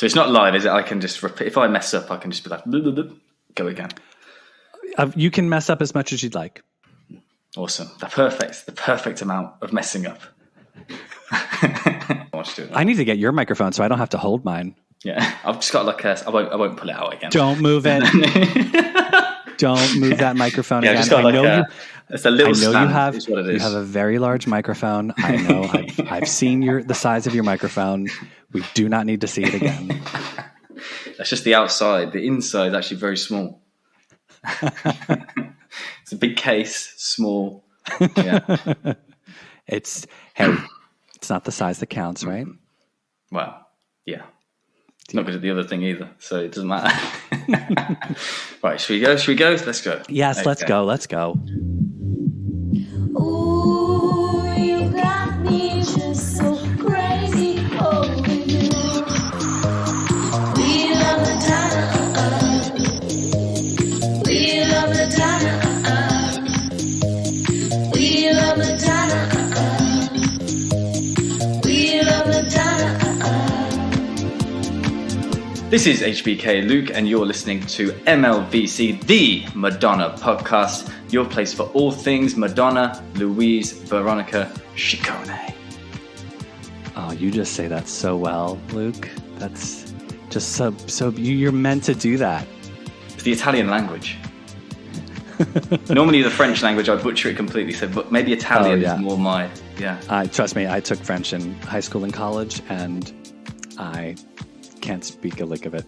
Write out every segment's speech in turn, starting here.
So it's not live, is it? I can just repeat. If I mess up, I can just be like, blub, blub, blub, go again. You can mess up as much as you'd like. Awesome. The perfect amount of messing up. I need to get your microphone so I don't have to hold mine. Yeah, I've just got like I won't pull it out again. Don't move it. Don't move that microphone again. Just got it's a little stand, is what it is. You have a very large microphone. I know. I've seen the size of your microphone. We do not need to see it again. That's just the outside. The inside is actually very small. It's a big case, small. Yeah. It's not the size that counts, right? Well, yeah. It's not good at the other thing either, so it doesn't matter. Right, should we go? Let's go. Yes, okay. Let's go. Ooh, you got me just so crazy over you. We love Madonna. We love Madonna. We love Madonna. We love Madonna. This is HBK Luke, and you're listening to MLVC, the Madonna podcast, your place for all things Madonna, Louise, Veronica, Ciccone. Oh, you just say that so well, Luke. That's just so you're meant to do that. It's the Italian language. Normally the French language, I butcher it completely, so but maybe Italian is more my, Trust me, I took French in high school and college, and I can't speak a lick of it.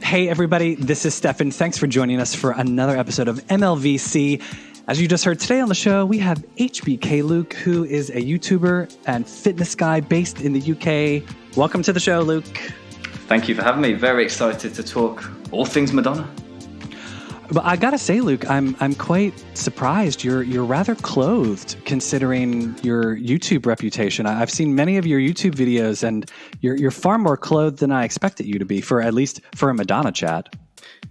Hey, everybody, this is Stefan. Thanks for joining us for another episode of MLVC. As you just heard today on the show, we have HBK Luke, who is a YouTuber and fitness guy based in the UK. Welcome to the show, Luke. Thank you for having me. Very excited to talk all things Madonna. But I gotta say, Luke, I'm quite surprised. You're rather clothed considering your YouTube reputation. I've seen many of your YouTube videos, and you're far more clothed than I expected you to be, at least for a Madonna chat.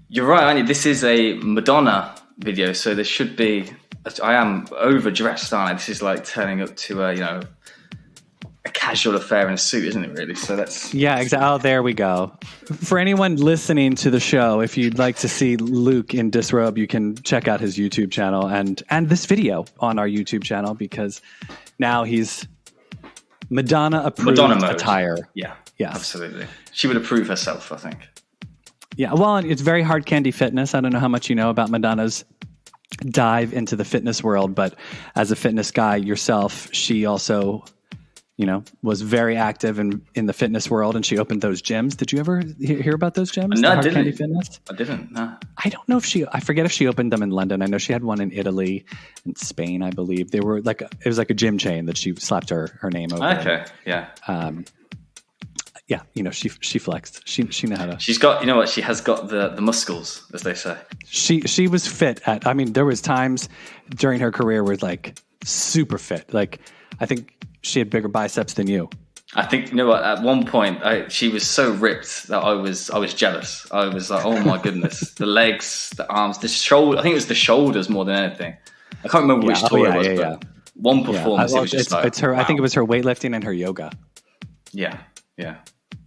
You're right, Andy. This is a Madonna video, so there should be. I am overdressed, aren't I? This is like turning up to a casual affair in a suit, isn't it? Really. So that's exactly. Oh, there we go. For anyone listening to the show, if you'd like to see Luke in disrobe, you can check out his YouTube channel and this video on our YouTube channel, because now he's Madonna approved attire. Yeah, yes, absolutely. She would approve herself, I think. Yeah, well, it's very hard candy fitness. I don't know how much you know about Madonna's dive into the fitness world, but as a fitness guy yourself, she also, was very active in the fitness world, and she opened those gyms. Did you ever hear about those gyms? No, I didn't. Candy Fitness? I didn't, no. I don't know I forget if she opened them in London. I know she had one in Italy and Spain, I believe. They were it was like a gym chain that she slapped her name over. Okay, yeah. She flexed. She knew how to. She's got, she has got the muscles, as they say. She was fit there was times during her career where super fit. I think she had bigger biceps than you. I think, at one point, she was so ripped that I was jealous. I was like, oh my goodness. The legs, the arms, the shoulder. I think it was the shoulders more than anything. I can't remember which tour it was, but one performance, it was just it's her. Wow. I think it was her weightlifting and her yoga. Yeah.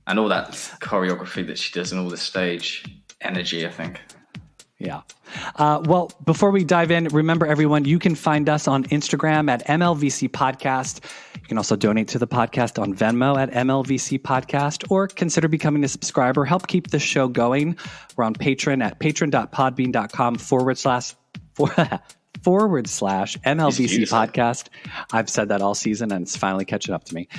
And all that choreography that she does and all the stage energy, I think. Yeah. Well, before we dive in, remember, everyone, you can find us on Instagram at MLVC Podcast. You can also donate to the podcast on Venmo at MLVC Podcast, or consider becoming a subscriber. Help keep this show going. We're on Patreon at patreon.podbean.com / MLVC Podcast. I've said that all season, and it's finally catching up to me.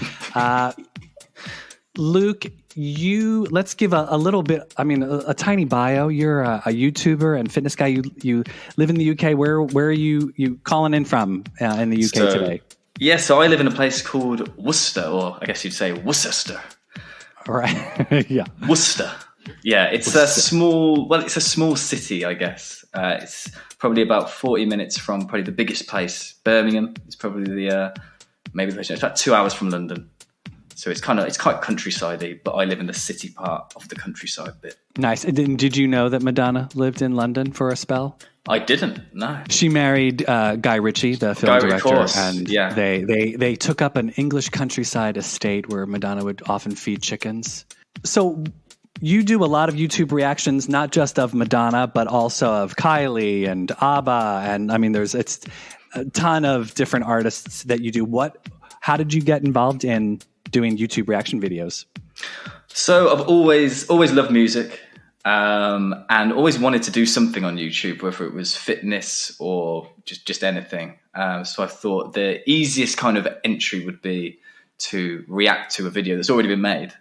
Luke, let's give a little bit, a tiny bio. You're a YouTuber and fitness guy. You live in the UK. Where are you calling in from in the UK today? Yeah, so I live in a place called Worcester, or I guess you'd say Worcester. All right. Yeah. Worcester. Yeah, it's a small city, I guess. It's probably about 40 minutes from probably the biggest place, Birmingham. It's probably it's about 2 hours from London. So it's quite countryside-y, but I live in the city part of the countryside bit. Nice. Did you know that Madonna lived in London for a spell? I didn't, no. She married Guy Ritchie, the film director, and they took up an English countryside estate where Madonna would often feed chickens. So you do a lot of YouTube reactions, not just of Madonna, but also of Kylie and ABBA. And I mean, it's a ton of different artists that you do. How did you get involved in doing YouTube reaction videos? So I've always loved music, and always wanted to do something on YouTube, whether it was fitness or just anything. So I thought the easiest kind of entry would be to react to a video that's already been made,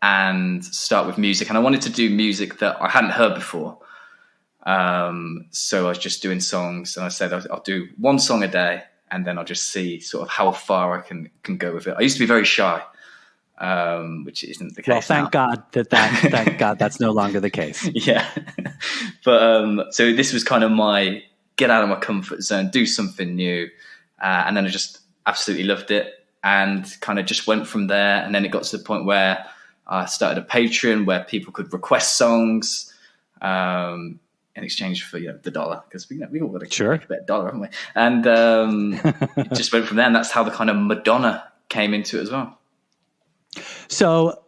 and start with music. And I wanted to do music that I hadn't heard before. So I was just doing songs, and I said I'll do one song a day, and then I'll just see sort of how far I can go with it. I used to be very shy, which isn't the case. Well, thank God thank God that's no longer the case. Yeah. But so this was kind of my get out of my comfort zone, do something new. And then I just absolutely loved it, and kind of just went from there. And then it got to the point where I started a Patreon where people could request songs, in exchange for the dollar, because we all got to make a bit of dollar, haven't we? And it just went from there, and that's how the kind of Madonna came into it as well. So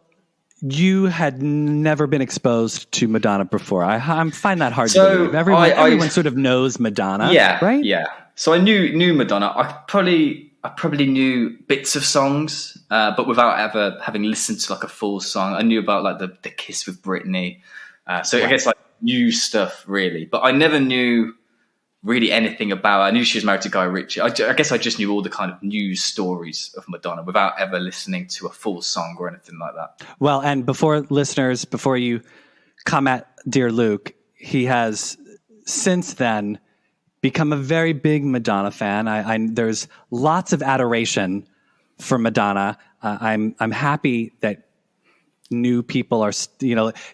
you had never been exposed to Madonna before. I find that hard to believe. Everyone sort of knows Madonna, right? Yeah. So I knew Madonna. I probably knew bits of songs, but without ever having listened to like a full song. I knew about like the Kiss with Britney. So I guess like new stuff really, but I never knew really anything about her. I knew she was married to Guy Ritchie. I guess I just knew all the kind of news stories of Madonna without ever listening to a full song or anything like that. Well, and before you come at Dear Luke, he has since then become a very big Madonna fan. There's lots of adoration for Madonna. I'm happy that new people are,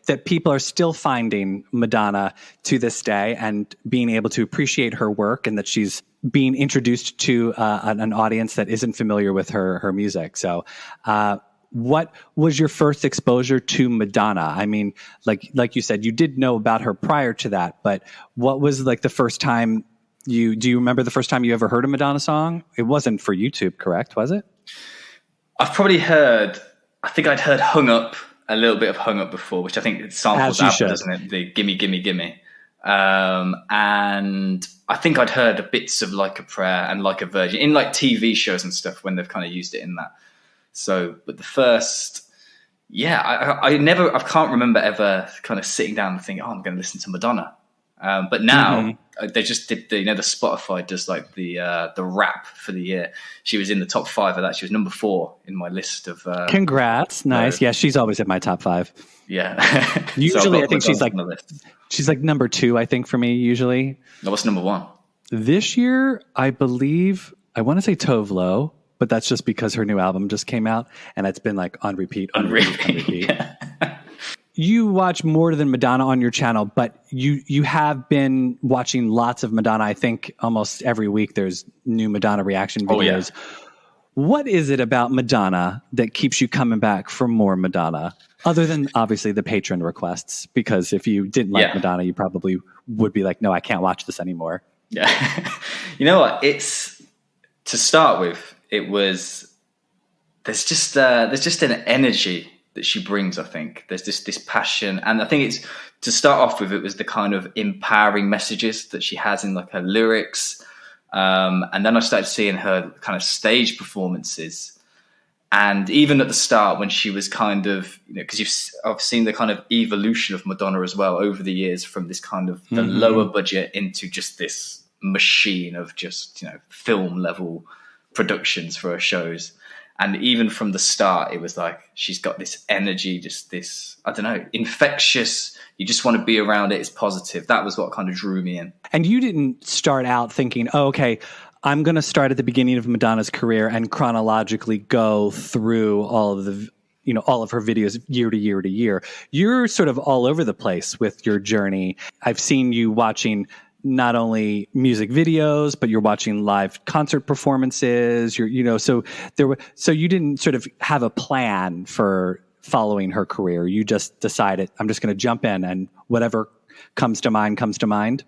that people are still finding Madonna to this day and being able to appreciate her work, and that she's being introduced to an audience that isn't familiar with her music. So, what was your first exposure to Madonna? I mean, like you said, you did know about her prior to that, but what was like the first time do you remember the first time you ever heard a Madonna song? It wasn't for YouTube, correct? Was it? I think I'd heard Hung Up, a little bit of Hung Up before, which I think it samples ABBA, doesn't it? The Gimme, Gimme, Gimme. And I think I'd heard bits of Like a Prayer and Like a Virgin in like TV shows and stuff when they've kind of used it in that. So, but the first, I can't remember ever kind of sitting down and thinking, I'm going to listen to Madonna. But now they just did the Spotify does like the rap for the year. She was in the top 5 of that. She was number 4 in my list of. Congrats, nice. Yeah, she's always in my top 5. Yeah. Usually, I think she's like number 2. I think for me, usually. No, what's number 1? This year, I believe I want to say Tove Lo, but that's just because her new album just came out and it's been like on repeat. Yeah. You watch more than Madonna on your channel, but you have been watching lots of Madonna. I think almost every week there's new Madonna reaction videos. Oh, yeah. What is it about Madonna that keeps you coming back for more Madonna? Other than obviously the patron requests, because if you didn't like Madonna, you probably would be like, no, I can't watch this anymore. Yeah. You know what? To start with, there's just an energy that she brings. I think there's this passion, and I think it's, to start off with, it was the kind of empowering messages that she has in like her lyrics, and then I started seeing her kind of stage performances, and even at the start when she was kind of, because I've seen the kind of evolution of Madonna as well over the years, from this kind of the lower budget into just this machine of just film level productions for her shows. And even from the start, it was like she's got this energy, just this, I don't know, infectious. You just want to be around it. It's positive. That was what kind of drew me in. And you didn't start out thinking, oh, okay, I'm going to start at the beginning of Madonna's career and chronologically go through all of the, all of her videos year to year to year. You're sort of all over the place with your journey. I've seen you watching not only music videos, but you're watching live concert performances. So you didn't sort of have a plan for following her career. You just decided, I'm just going to jump in, and whatever comes to mind comes to mind.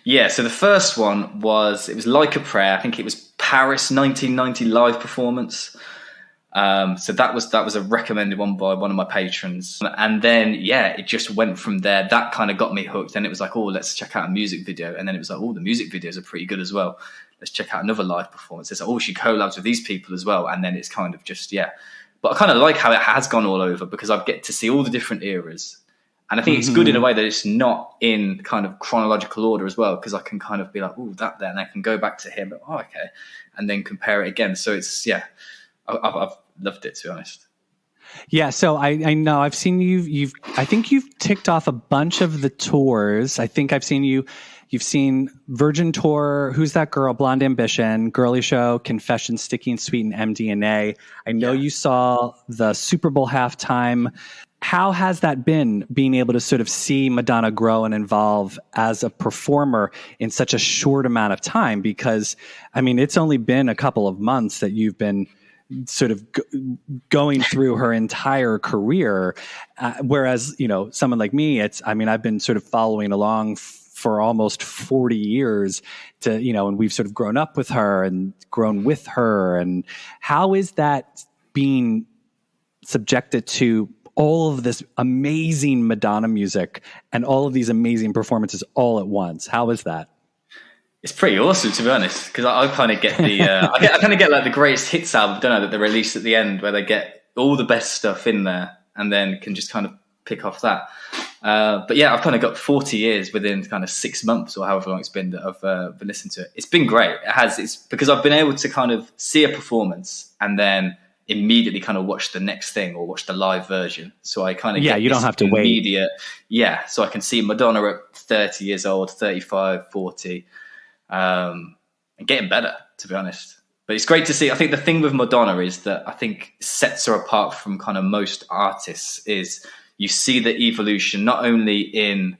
Yeah. So the first one was Like a Prayer. I think it was Paris 1990 live performance. So that was a recommended one by one of my patrons. And then, it just went from there. That kind of got me hooked. Then it was like, oh, let's check out a music video. And then it was like, oh, the music videos are pretty good as well. Let's check out another live performance. It's like, oh, she collabs with these people as well. And then it's kind of just, But I kind of like how it has gone all over because I get to see all the different eras. And I think it's good in a way that it's not in kind of chronological order as well, because I can kind of be like, oh, that there, and I can go back to him. Oh, okay. And then compare it again. So it's, I've loved it, to be honest. Yeah, so I know I've seen I think you've ticked off a bunch of the tours. I think I've seen you've seen Virgin Tour, Who's That Girl, Blonde Ambition, Girly Show, Confessions, Sticky and Sweet, and MDNA. I know you saw the Super Bowl halftime. How has that been, being able to sort of see Madonna grow and evolve as a performer in such a short amount of time? Because, I mean, it's only been a couple of months that you've been sort of going through her entire career. Whereas, someone like me, I've been sort of following along for almost 40 years and we've sort of grown up with her and grown with her. And how is that being subjected to all of this amazing Madonna music and all of these amazing performances all at once? How is that? It's pretty awesome, to be honest, because I kind of get the I kind of get like the greatest hits album, don't I, that they release at the end, where they get all the best stuff in there and then can just kind of pick off that. But I've kind of got 40 years within kind of 6 months or however long it's been that I've been listening to it. It's been great. It's because I've been able to kind of see a performance and then immediately kind of watch the next thing or watch the live version. So I kind of get you don't have to wait. So I can see Madonna at 30 years old, 35, 40, and getting better, to be honest. But it's great to see. I think the thing with Madonna is that I think sets her apart from kind of most artists is you see the evolution, not only in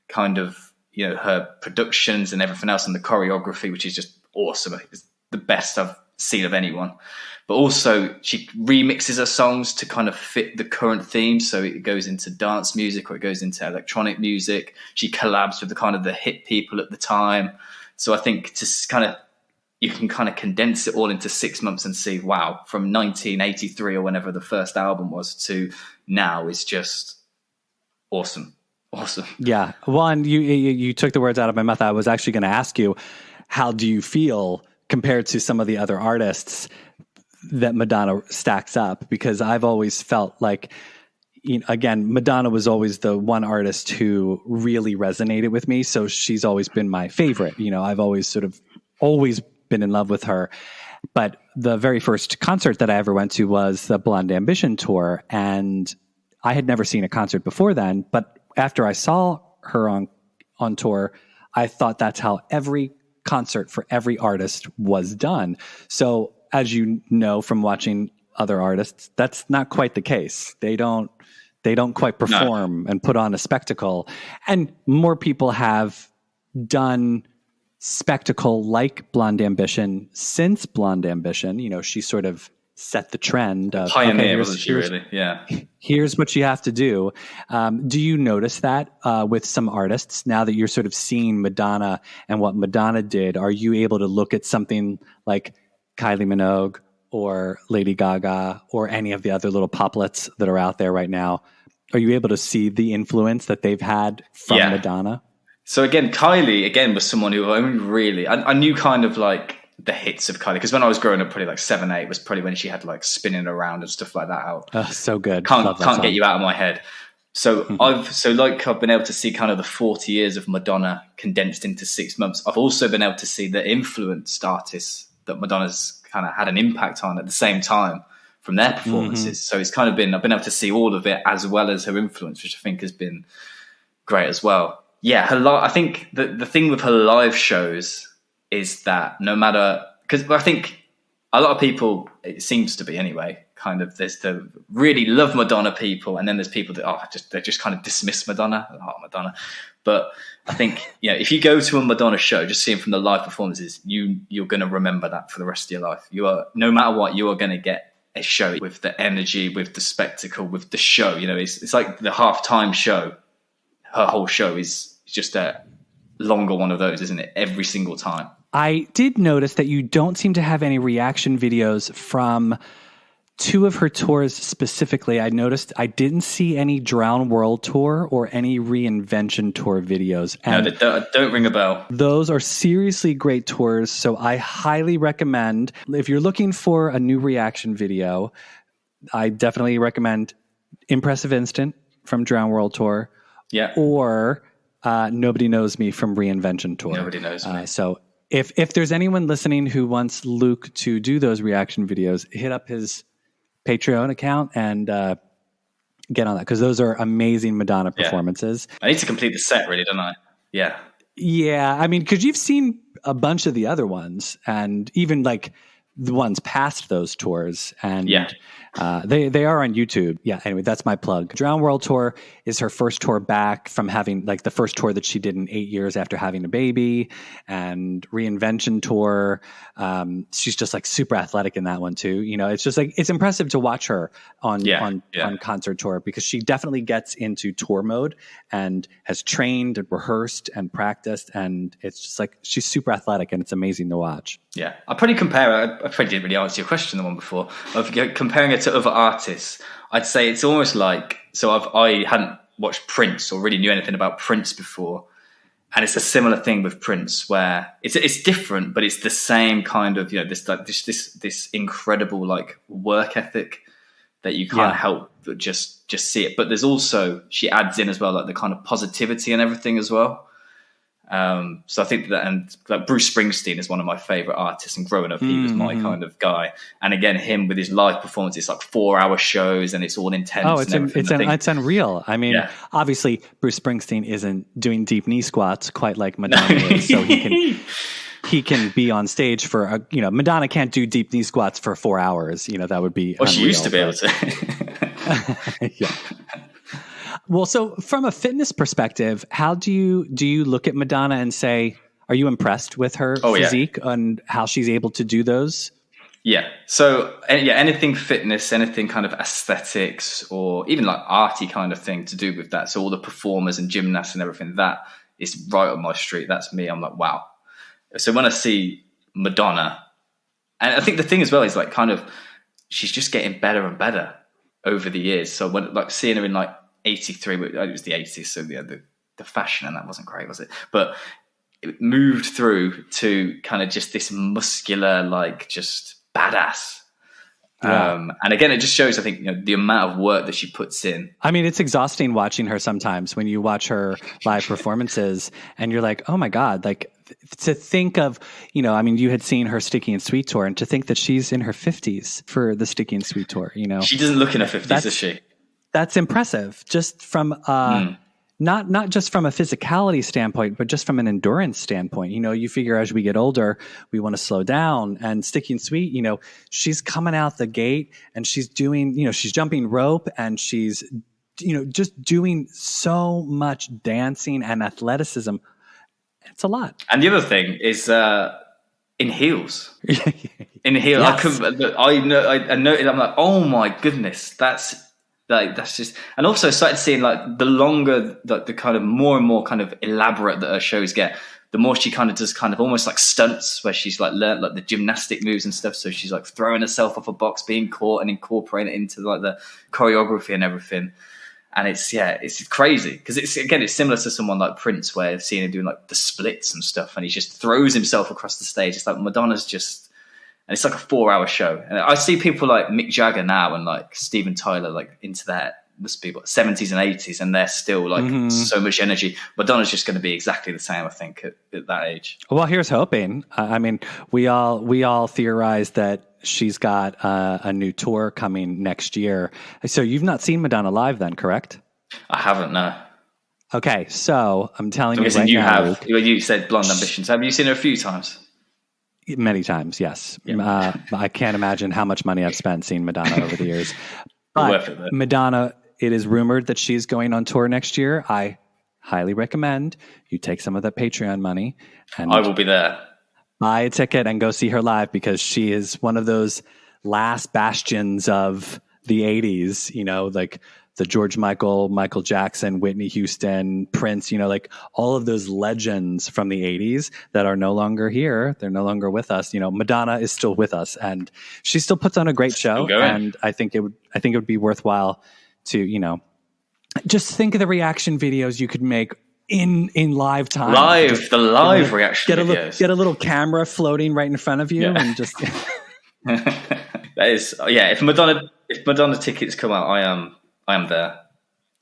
kind of, her productions and everything else and the choreography, which is just awesome. It's the best I've seen of anyone. But also she remixes her songs to kind of fit the current theme. So it goes into dance music or it goes into electronic music. She collabs with the kind of the hit people at the time. So I think you can kind of condense it all into 6 months and see, wow, from 1983 or whenever the first album was to now is just awesome. Awesome. Yeah. Well, and you took the words out of my mouth. I was actually going to ask you, how do you feel compared to some of the other artists that Madonna stacks up? Because I've always felt like, again, Madonna was always the one artist who really resonated with me. So she's always been my favorite. I've always been in love with her. But the very first concert that I ever went to was the Blonde Ambition tour. And I had never seen a concert before then. But after I saw her on tour, I thought that's how every concert for every artist was done. So as you know from watching other artists, that's not quite the case. They don't quite perform and put on a spectacle. And more people have done spectacle like Blonde Ambition since Blonde Ambition. She sort of set the trend of pioneer, wasn't she, really? Yeah. Here's what you have to do. Do you notice that with some artists now that you're sort of seeing Madonna and what Madonna did? Are you able to look at something like Kylie Minogue or Lady Gaga or any of the other little poplets that are out there right now? Are you able to see the influence that they've had from Madonna? So again, Kylie was someone who only really I knew kind of like the hits of Kylie, because when I was growing up, probably like 7, 8 was probably when she had like Spinning Around and stuff like that out. Oh, so good. Can't get you out of my head. So I've been able to see kind of the 40 years of Madonna condensed into 6 months. I've also been able to see the influenced artists that Madonna's kind of had an impact on at the same time from their performances. Mm-hmm. So it's kind of I've been able to see all of it as well as her influence, which I think has been great as well. Yeah, I think the thing with her live shows is that no matter, because I think a lot of people, it seems to be anyway, kind of there's the really love Madonna people, and then there's people that they just kind of dismiss Madonna. Madonna. But I think if you go to a Madonna show, just seeing from the live performances, you're going to remember that for the rest of your life. No matter what, you are going to get a show with the energy, with the spectacle, with the show. It's like the halftime show. Her whole show is just a longer one of those, isn't it? Every single time. I did notice that you don't seem to have any reaction videos from two of her tours specifically, I noticed I didn't see any Drown World Tour or any Reinvention Tour videos. And No, they don't ring a bell. those are seriously great tours. So I highly recommend, if you're looking for a new reaction video, I definitely recommend Impressive Instant from Drown World Tour. Yeah. Or Nobody Knows Me from Reinvention Tour. Nobody Knows Me. So if there's anyone listening who wants Luke to do those reaction videos, hit up his Patreon account and get on that, because those are amazing Madonna performances. I need to complete the set, really, don't I? Yeah. Yeah, I mean, because you've seen a bunch of the other ones, and even like the ones past those tours, and they are on YouTube. Yeah, anyway, that's my plug. Drown World Tour is her first tour back from having, like, the first tour that she did in 8 years after having a baby, and Reinvention Tour. She's just like super athletic in that one too. You know, it's just like, it's impressive to watch her on concert tour, because she definitely gets into tour mode and has trained and rehearsed and practiced, and it's just like, she's super athletic and it's amazing to watch. Yeah, I probably compare. I probably didn't really answer your question, the one before, of comparing it to other artists. I'd say it's almost like, so I hadn't watched Prince or really knew anything about Prince before, and it's a similar thing with Prince, where it's different, but it's the same kind of, you know, this incredible like work ethic that you can't help but just see it. But there's also, she adds in as well like the kind of positivity and everything as well. So I think that, and like Bruce Springsteen is one of my favorite artists, and growing up, he was my kind of guy. And again, him with his live performance, it's like 4-hour shows and it's all intense. Oh, it's unreal. I mean, obviously Bruce Springsteen isn't doing deep knee squats quite like Madonna is, so he can be on stage for Madonna can't do deep knee squats for 4 hours. You know, that would be unreal, she used to be able to. Yeah. Well, so from a fitness perspective, how do you look at Madonna and say, are you impressed with her physique and how she's able to do those? Yeah. So anything fitness, anything kind of aesthetics, or even like arty kind of thing to do with that. So all the performers and gymnasts and everything, that is right up my street. That's me. I'm like, wow. So when I see Madonna, and I think the thing as well is like kind of, she's just getting better and better over the years. So when like seeing her in like 83, it was the 80s, so the fashion and that wasn't great, was it? But it moved through to kind of just this muscular, like just badass. And again, it just shows, I think, you know, the amount of work that she puts in. I mean, it's exhausting watching her sometimes when you watch her live performances and you're like, oh my God, like to think of, you know, I mean, you had seen her Sticky and Sweet tour, and to think that she's in her 50s for the Sticky and Sweet tour, you know. She doesn't look in her 50s, does she? That's impressive, just from not just from a physicality standpoint, but just from an endurance standpoint. You know, you figure as we get older, we want to slow down. And Sticky and Sweet, you know, she's coming out the gate and she's doing, you know, she's jumping rope and she's, you know, just doing so much dancing and athleticism. It's a lot. And the other thing is in heels. In heels, yes. I noted, I'm like, oh my goodness, that's just, and also started seeing like the longer, like the kind of more and more kind of elaborate that her shows get, the more she kind of does kind of almost like stunts where she's like learned like the gymnastic moves and stuff. So she's like throwing herself off a box, being caught, and incorporating it into like the choreography and everything. And it's crazy because it's similar to someone like Prince, where I've seen him doing like the splits and stuff, and he just throws himself across the stage. It's like Madonna's just. And it's like a 4-hour show. And I see people like Mick Jagger now and like Steven Tyler, like into that, must be what, 70s and 80s, and they're still like so much energy. Madonna's just going to be exactly the same, I think, at that age. Well, here's hoping. I mean, we all theorize that she's got a new tour coming next year. So you've not seen Madonna live then, correct? I haven't, no. Okay, so I'm telling you right now. You have. You said Blonde Ambitions. Have you seen her a few times? Many times, yes. Yeah. I can't imagine how much money I've spent seeing Madonna over the years. But Madonna, it is rumored that she's going on tour next year. I highly recommend you take some of that Patreon money. And I will be there. Buy a ticket and go see her live, because she is one of those last bastions of the 80s, you know, like the George Michael Jackson, Whitney Houston, Prince, like all of those legends from the 80s that are no longer here. They're no longer with us. Madonna is still with us, and she still puts on a great show. And I think it would be worthwhile to, just think of the reaction videos you could make in live time. The live reaction videos. Get a little camera floating right in front of you and just. That is, If Madonna tickets come out, I am there,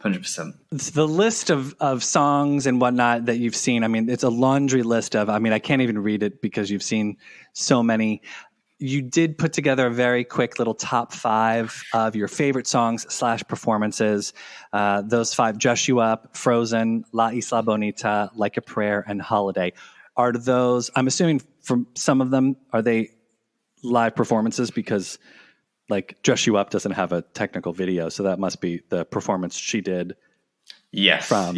100%. It's the list of songs and whatnot that you've seen. I mean, it's a laundry list of. I mean, I can't even read it because you've seen so many. You did put together a very quick little top 5 of your favorite songs / performances. Those 5: Dress You Up, Frozen, La Isla Bonita, Like a Prayer, and Holiday. Are those? I'm assuming from some of them, are they live performances? Because like Dress You Up doesn't have a technical video, so that must be the performance she did. Yes, from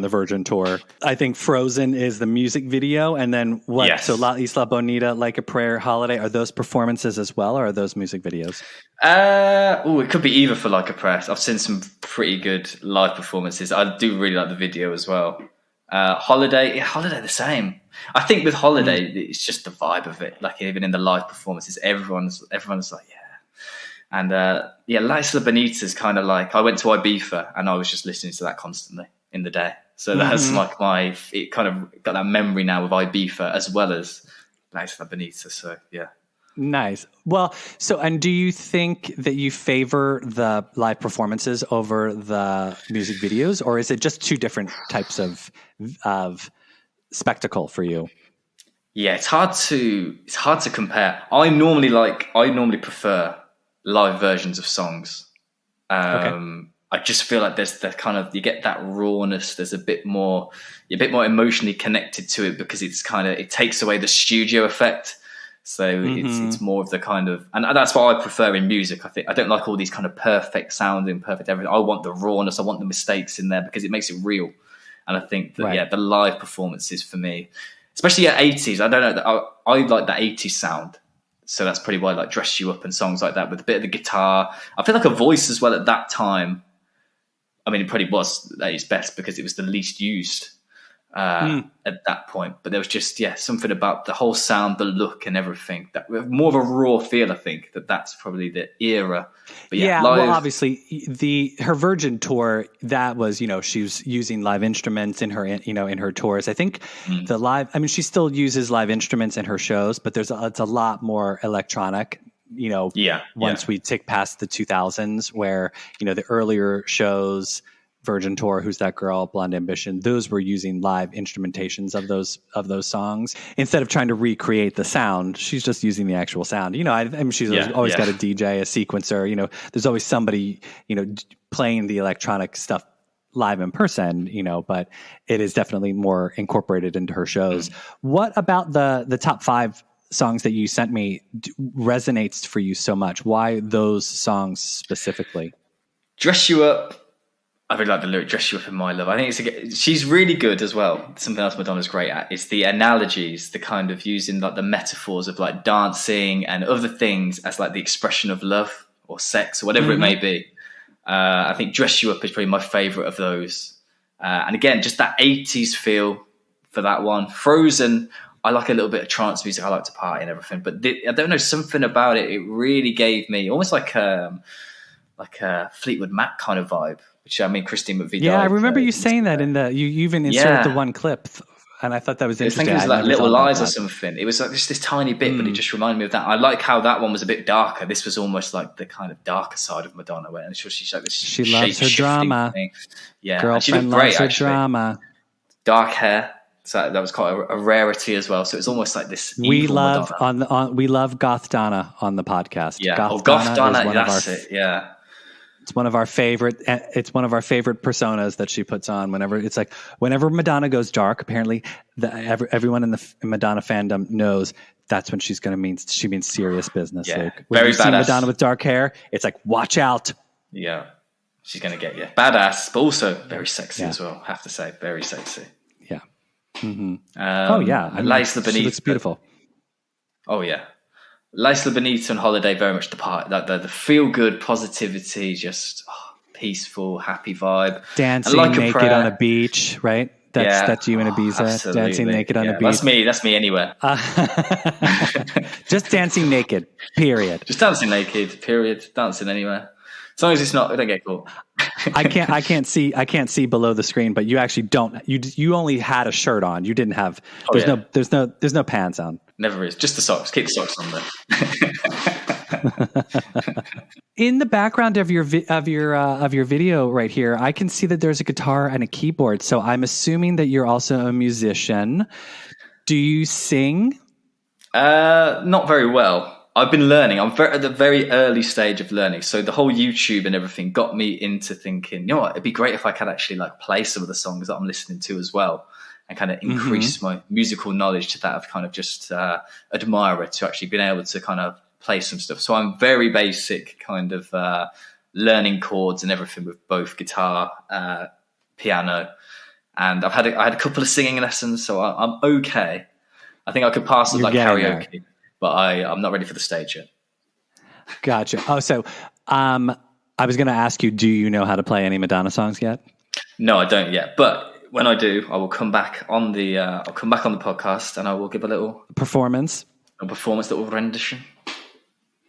the Virgin tour. I think Frozen is the music video, and then what? Yes. So La Isla Bonita, Like a Prayer, Holiday, are those performances as well, or are those music videos? It could be either for Like a Prayer. I've seen some pretty good live performances. I do really like the video as well. Holiday the same. I think with Holiday, it's just the vibe of it. Like even in the live performances, everyone's like, yeah. And La Isla Bonita is kind of like, I went to Ibiza and I was just listening to that constantly in the day. So that's like it kind of got that memory now of Ibiza as well as La Isla Bonita. So yeah. Nice. Well, and do you think that you favor the live performances over the music videos, or is it just two different types of spectacle for you? Yeah, it's hard to compare. I normally prefer live versions of songs. Okay. I just feel like there's that kind of, you get that rawness. There's you're a bit more emotionally connected to it because it takes away the studio effect. So it's more of the kind of, and that's what I prefer in music. I don't like all these kind of perfect sounding, perfect everything. I want the rawness. I want the mistakes in there because it makes it real. And I think that, the live performances for me, especially at 80s, I don't know, I like that 80s sound. So that's probably why I like Dress You Up and songs like that with a bit of the guitar. I feel like a voice as well at that time. I mean, it probably was at its best because it was the least used at that point. But there was just, something about the whole sound, the look and everything. That more of a raw feel, I think, that's probably the era. But live, well, obviously, her Virgin tour, that was, she was using live instruments in her tours. I think the live, I mean, she still uses live instruments in her shows, but it's a lot more electronic. Once we tick past the 2000s, where the earlier shows, Virgin Tour, Who's That Girl, Blonde Ambition, those were using live instrumentations of those songs instead of trying to recreate the sound. She's just using the actual sound. I mean, she's always got a DJ, a sequencer. There's always somebody playing the electronic stuff live in person. But it is definitely more incorporated into her shows. What about the top 5 songs that you sent me resonates for you so much? Why those songs specifically? Dress You Up. I really like the lyric "Dress You Up in My Love." I think she's really good as well. Something else Madonna's great at is the analogies, the kind of using like the metaphors of like dancing and other things as like the expression of love or sex or whatever it may be. I think "Dress You Up" is probably my favorite of those. And again, just that 80s feel for that one. Frozen, I like a little bit of trance music. I like to party and everything, but I don't know, something about it. It really gave me almost like a Fleetwood Mac kind of vibe. Which, I mean, Christine McVie. Yeah, I remember you saying that you even inserted the one clip, and I thought that was interesting. I think it was like Little Lies or something. It was like just this tiny bit, but it just reminded me of that. I like how that one was a bit darker. This was almost like the kind of darker side of Madonna, where she's like this. She loves her drama. Thing. Yeah, girlfriend loves her drama. Dark hair. So that was quite a rarity as well. So it was almost like this. We love we love Goth Donna on the podcast. Yeah, Goth Donna. That's it. Yeah. It's one of our favorite personas that she puts on whenever Madonna goes dark. Apparently, everyone in the Madonna fandom knows that's when she means serious business. Yeah, like, when you see Madonna with dark hair, it's like, watch out. Yeah, she's gonna get you. Badass, but also very sexy as well. I have to say, very sexy. Yeah. Mm-hmm. La Isla Bonita. She looks beautiful. Oh yeah. La Isla Bonita and Holiday, very much the part, like the feel good positivity, just peaceful, happy vibe. Dancing And like naked on a beach, right? That's you in Ibiza, absolutely. dancing naked on a beach. That's me anywhere. Just dancing naked, period. Just dancing naked, period. Dancing anywhere. As long as it's not, we don't get caught. I can't see below the screen, but you actually don't. You only had a shirt on. You didn't have. There's no pants on. Never is. Just the socks. Keep the socks on there. In the background of your video right here, I can see that there's a guitar and a keyboard. So I'm assuming that you're also a musician. Do you sing? Not very well. I've been learning. I'm at the very early stage of learning. So the whole YouTube and everything got me into thinking, you know what, it'd be great if I could actually like play some of the songs that I'm listening to as well, and kind of increase my musical knowledge to that of kind of just admirer to actually being able to kind of play some stuff. So I'm very basic kind of learning chords and everything with both guitar, piano, and I had a couple of singing lessons, so I'm okay. I think I could pass with like karaoke. There. But I'm not ready for the stage yet. Gotcha. Oh, so I was going to ask you, do you know how to play any Madonna songs yet? No, I don't yet. But when I do, I will come back on the podcast and I will give a little performance, little rendition.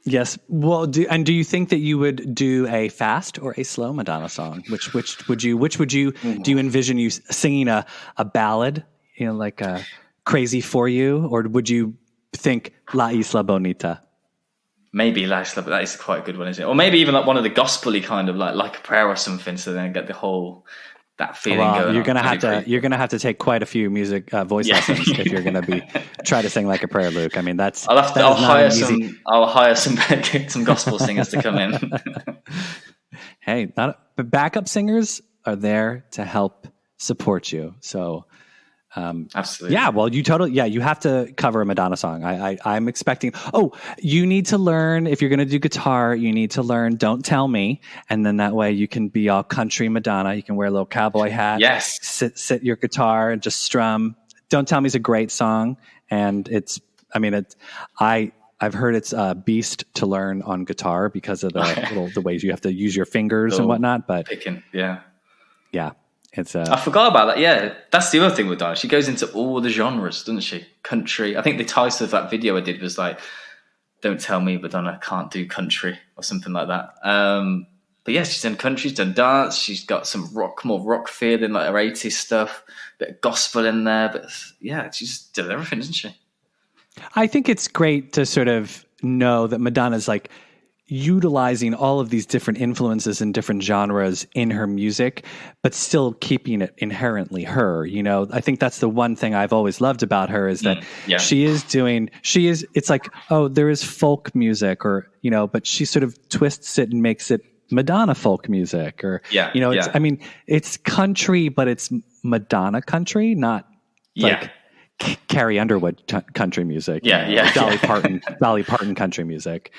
Yes. Well, do you think that you would do a fast or a slow Madonna song? Which would you do you envision you singing a ballad, you know, like Crazy for You, or would you think La Isla Bonita? Maybe La Isla, but that is quite a good one, isn't it? Or maybe even like one of the gospel-y kind of like a prayer or something, so then get the whole that feeling going. You're gonna have to take quite a few music voice lessons if you're gonna be try to sing like a prayer, Luke. I mean, I'll hire some gospel singers to come in. Hey, but backup singers are there to help support you. So. Absolutely. Yeah. Well, you have to cover a Madonna song. I'm expecting, you need to learn, if you're going to do guitar, you need to learn Don't Tell Me. And then that way you can be all country Madonna. You can wear a little cowboy hat. Yes. Sit your guitar and just strum. Don't Tell Me is a great song. And I've heard it's a beast to learn on guitar because of the ways you have to use your fingers and whatnot. But picking. Yeah. Yeah. I forgot about that. Yeah, that's the other thing with Madonna. She goes into all the genres, doesn't she? Country. I think the title of that video I did was like, "Don't tell me Madonna can't do country" or something like that. But yeah, she's done country, she's done dance. She's got some more rock feeling, like her 80s stuff, bit of gospel in there. But yeah, she just did everything, doesn't she? I think it's great to sort of know that Madonna's like utilizing all of these different influences and different genres in her music, but still keeping it inherently her. You know, I think that's the one thing I've always loved about her is that it's like, there is folk music or, you know, but she sort of twists it and makes it Madonna folk music or, it's country, but it's Madonna country, not like Carrie Underwood country music, Dolly Parton country music,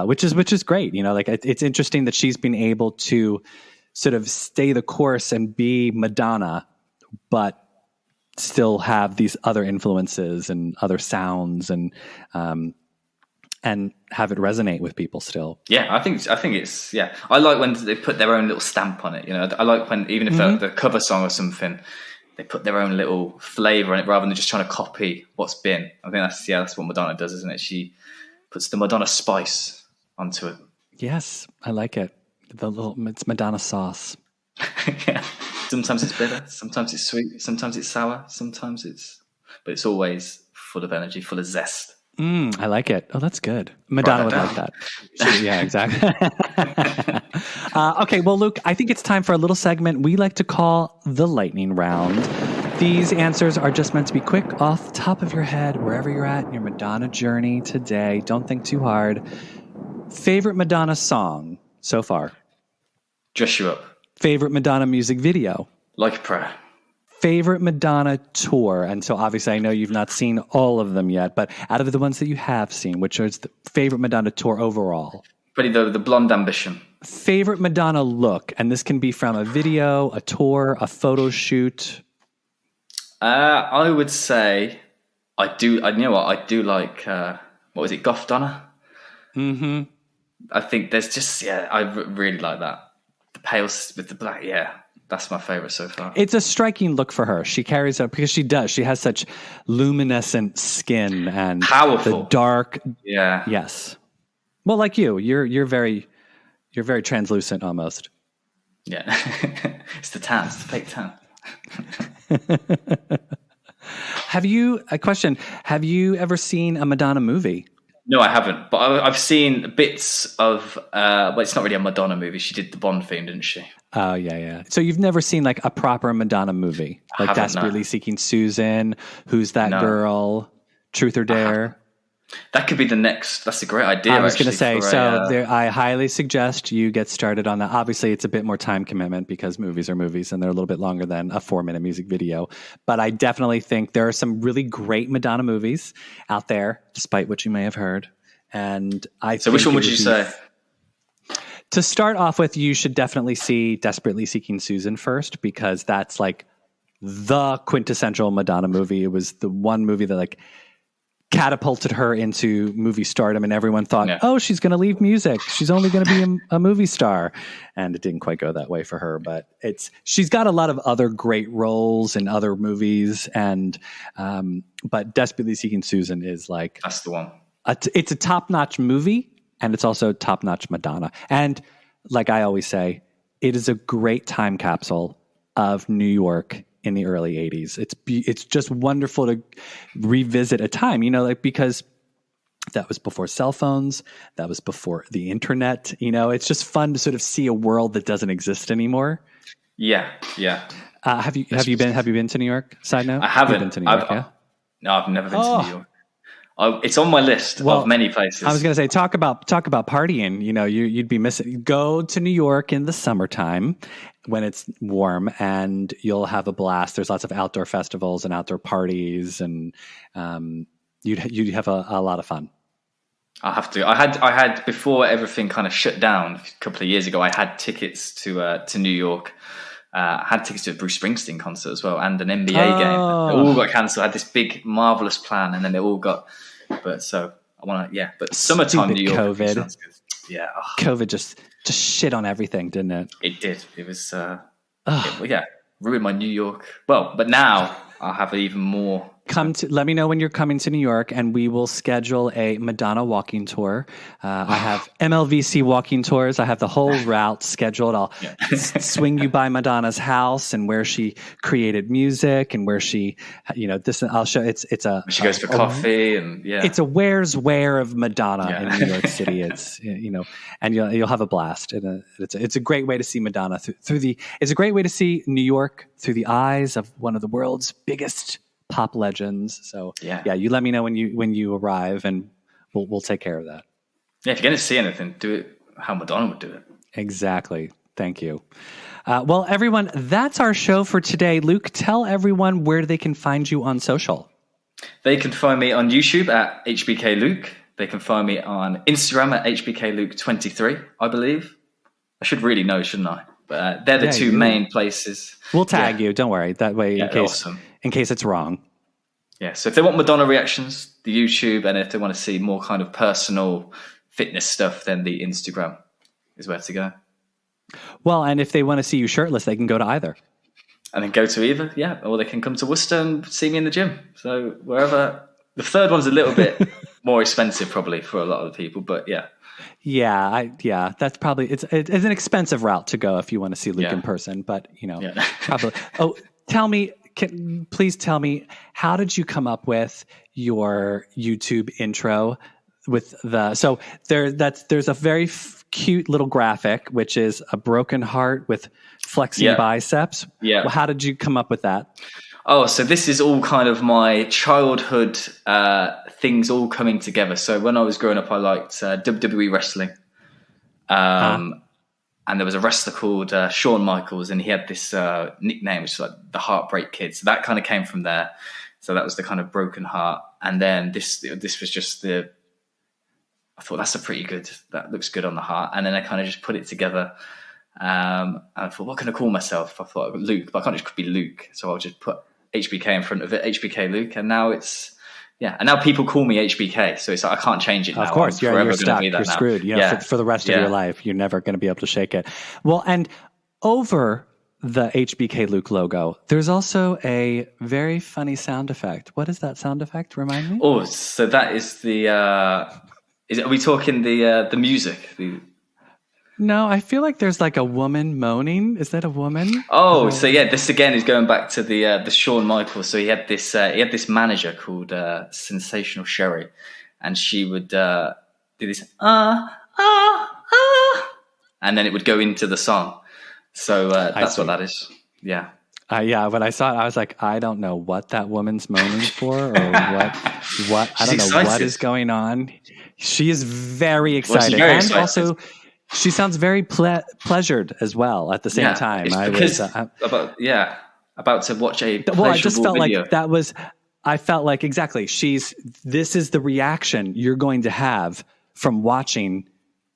which is great. You know, like it's interesting that she's been able to sort of stay the course and be Madonna, but still have these other influences and other sounds and have it resonate with people still. Yeah, I think it's I like when they put their own little stamp on it. You know, I like when even if the cover song or something, they put their own little flavor in it rather than just trying to copy what's been. I think that's what Madonna does, isn't it? She puts the Madonna spice onto it. Yes, I like it. It's Madonna sauce. Yeah. Sometimes it's bitter, sometimes it's sweet, sometimes it's sour, but it's always full of energy, full of zest. I like it. Oh, that's good. Madonna would like that. Yeah, exactly. Okay, well, Luke, I think it's time for a little segment we like to call the lightning round. These answers are just meant to be quick, off the top of your head, wherever you're at in your Madonna journey today. Don't think too hard. Favorite Madonna song so far? Dress You Up. Favorite Madonna music video? Like a Prayer. Favorite Madonna tour? And so obviously I know you've not seen all of them yet, but out of the ones that you have seen, which is the favorite Madonna tour overall? Pretty the Blonde Ambition. Favorite Madonna look? And this can be from a video, a tour, a photo shoot. I would say I do like, what was it, Goth Donna? Mm-hmm. I think there's just, I really like that. pale with the black. Yeah, that's my favorite so far. It's a striking look for her. She carries up because she does. She has such luminescent skin and Powerful. the dark. Yeah. Yes. Well, like you're very translucent almost. Yeah. It's the tan. It's the fake tan. Have you ever seen a Madonna movie? No, I haven't. But I've seen bits of. Well, it's not really a Madonna movie. She did the Bond theme, didn't she? Oh, yeah. So you've never seen like a proper Madonna movie? Like Desperately Seeking Susan, Who's That Girl, Truth or Dare? That could be the next. That's a great idea. I was going to say, I highly suggest you get started on that. Obviously, it's a bit more time commitment because movies are movies and they're a little bit longer than a 4-minute music video. But I definitely think there are some really great Madonna movies out there, despite what you may have heard. And So which one would you say? To start off with, you should definitely see Desperately Seeking Susan first, because that's like the quintessential Madonna movie. It was the one movie that like catapulted her into movie stardom, and everyone thought, oh, she's going to leave music. She's only going to be a movie star. And it didn't quite go that way for her, but she's got a lot of other great roles in other movies. And, but Desperately Seeking Susan is like, that's the one. It's a top-notch movie, and it's also top-notch Madonna. And like I always say, it is a great time capsule of New York in the early 80s. It's just wonderful to revisit a time, because that was before cell phones, that was before the internet. It's just fun to sort of see a world that doesn't exist anymore. Yeah. Have you been to New York? Side note, I haven't. You've been to New York, yeah? No, I've never been to New York. It's on my list of many places. I was going to say, talk about partying. You'd be missing. Go to New York in the summertime when it's warm, and you'll have a blast. There's lots of outdoor festivals and outdoor parties, and you'd have a lot of fun. I have to. I had before everything kind of shut down a couple of years ago. I had tickets to New York. I had tickets to a Bruce Springsteen concert as well, and an NBA game. They all got cancelled. I had this big, marvelous plan, and then they all got. But so I want to, But summertime New York COVID sounds good. Yeah, COVID just shit on everything, didn't it? It did. It was. Ruined my New York. Well, but now I'll have even more. Let me know when you're coming to New York, and we will schedule a Madonna walking tour. I have MLVC walking tours. I have the whole route scheduled. I'll swing you by Madonna's house and where she created music and where she, I'll show. It's a. She goes for coffee and It's a where's where of Madonna in New York City. It's and you'll have a blast. And it's a great way to see Madonna through the. It's a great way to see New York through the eyes of one of the world's biggest pop legends. So you let me know when you arrive, and we'll take care of that. Yeah, if you're going to see anything, do it how Madonna would do it. Exactly. Thank you. Well, everyone, that's our show for today. Luke, tell everyone where they can find you on social. They can find me on YouTube at HBK Luke. They can find me on Instagram at HBK Luke 23, I believe. I should really know, shouldn't I? But they're the two main places. We'll tag you. Don't worry. That way, in case it's wrong. Yeah. So if they want Madonna reactions, the YouTube, and if they want to see more kind of personal fitness stuff, then the Instagram is where to go. Well, and if they want to see you shirtless, they can go to either. And then go to either, or they can come to Worcester and see me in the gym. So wherever. The third one's a little bit more expensive probably for a lot of people, but yeah. Yeah, that's probably it's an expensive route to go if you want to see Luke in person, but probably. Oh, please tell me, how did you come up with your YouTube intro with there's a very cute little graphic, which is a broken heart with flexing biceps. Yeah. Well, how did you come up with that? Oh, so this is all kind of my childhood things all coming together. So when I was growing up, I liked WWE wrestling. And there was a wrestler called Shawn Michaels, and he had this nickname, which is like the Heartbreak Kid. So that kind of came from there. So that was the kind of broken heart. And then this was just I thought that looks good on the heart. And then I kind of just put it together. And I thought, what can I call myself? I thought Luke, but I can't just be Luke. So I'll just put HBK in front of it, HBK Luke. And now and now people call me HBK. So it's like, I can't change it now. Of course, you're stuck. You're screwed. For the rest of your life, you're never going to be able to shake it. Well, and over the HBK Luke logo, there's also a very funny sound effect. What is that sound effect? Remind me. Oh, so that is the. Are we talking the music? No, I feel like there's like a woman moaning. Is that a woman? Oh, so yeah, this again is going back to the Shawn Michaels. So he had this manager called Sensational Sherry, and she would do this and then it would go into the song. So that's what that is. Yeah. Yeah, when I saw it, I was like, I don't know what that woman's moaning for, or what I don't know what is going on. She is very excited, Well, very and excited. also she sounds very pleasured as well at the same time. It's I because was about to watch a well, I just felt video. like that was. I felt like exactly. This is the reaction you're going to have from watching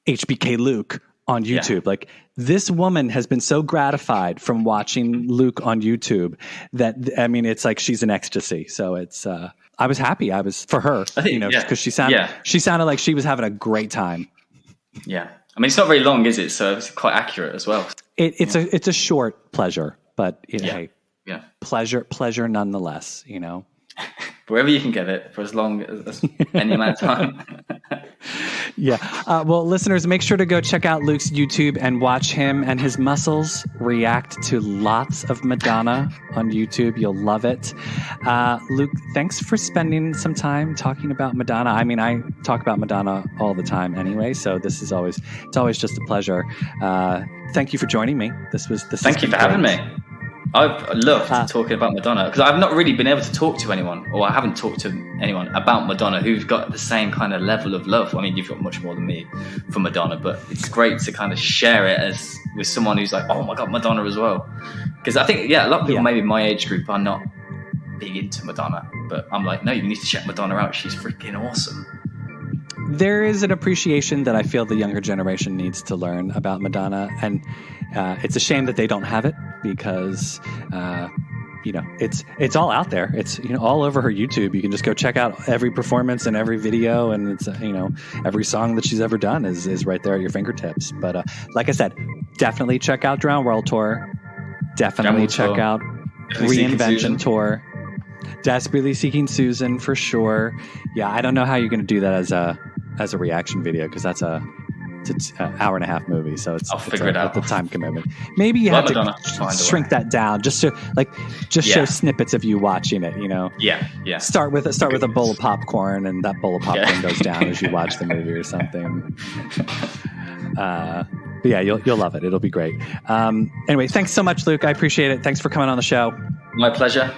HBK Luke on YouTube. Like, this woman has been so gratified from watching Luke on YouTube that, I mean, it's like she's in ecstasy. So it's, I was happy. I was for her, because she sounded like she was having a great time. Yeah. I mean, it's not very long, is it? So it's quite accurate as well. It's a short pleasure, but hey, Yeah. pleasure nonetheless, Wherever you can get it for as long as any amount of time. Yeah. Well, listeners, make sure to go check out Luke's YouTube and watch him and his muscles react to lots of Madonna on YouTube. You'll love it. Luke, thanks for spending some time talking about Madonna. I mean, I talk about Madonna all the time anyway, so it's always just a pleasure. Thank you for joining me. Thank you for having me. I've loved talking about Madonna because I've not really been able to talk to anyone, or I haven't talked to anyone about Madonna who's got the same kind of level of love. I mean, you've got much more than me for Madonna, but it's great to kind of share it with someone who's like, oh my God, Madonna as well. Because I think, a lot of people maybe my age group are not big into Madonna, but I'm like, no, you need to check Madonna out. She's freaking awesome. There is an appreciation that I feel the younger generation needs to learn about Madonna, and it's a shame that they don't have it because it's all out there. It's all over her YouTube. You can just go check out every performance and every video, and it's every song that she's ever done is right there at your fingertips. But like I said, definitely check out Drown World Tour. Definitely check out Reinvention Tour. Desperately Seeking Susan for sure. Yeah, I don't know how you're going to do that as a reaction video because it's an hour and a half movie, so I'll figure it out. The time commitment. Maybe you have to shrink that down just to show snippets of you watching it. Yeah. Start with a bowl of popcorn, and that bowl of popcorn goes down as you watch the movie or something. But yeah, you'll love it. It'll be great. Anyway, thanks so much, Luke. I appreciate it. Thanks for coming on the show. My pleasure.